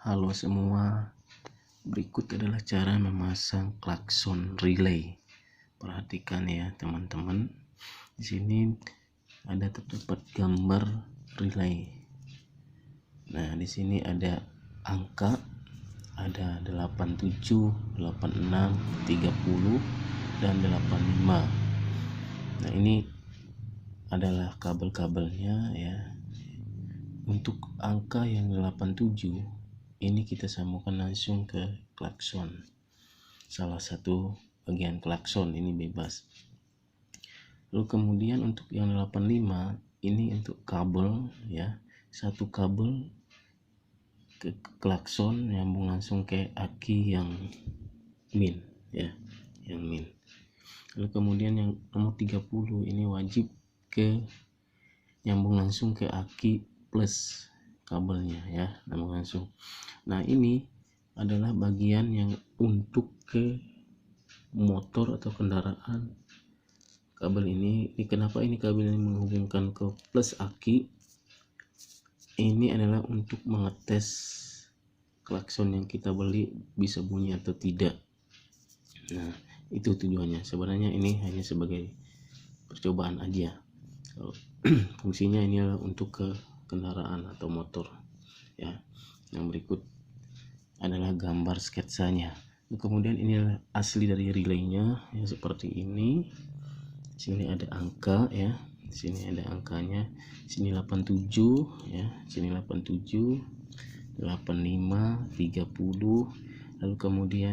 Halo semua, berikut adalah cara memasang klakson relay. Perhatikan ya teman-teman. Di sini ada terdapat gambar relay. Nah, di sini ada angka, ada 87, 86, 30 dan 85. Nah, ini adalah kabel-kabelnya ya. Untuk angka yang 87 ini kita sambungkan langsung ke klakson, salah satu bagian klakson ini bebas. Lalu kemudian untuk yang 85 ini untuk kabel ya, satu kabel ke klakson nyambung langsung ke aki yang min ya, yang min. Lalu kemudian yang nomor 30 ini wajib ke nyambung langsung ke aki plus kabelnya ya, nyambung langsung. Nah, ini adalah bagian yang untuk ke motor atau kendaraan. Kabel ini kenapa ini kabel ini menghubungkan ke plus aki? Ini adalah untuk mengetes klakson yang kita beli bisa bunyi atau tidak. Nah, itu tujuannya. Sebenarnya ini hanya sebagai percobaan aja. Fungsinya ini adalah untuk ke kendaraan atau motor ya. Yang berikut adalah gambar sketsanya. Kemudian ini adalah asli dari relaynya ya, seperti ini. Sini ada angka ya, sini ada angkanya, sini 87 ya, sini 87, 85, 30. Lalu kemudian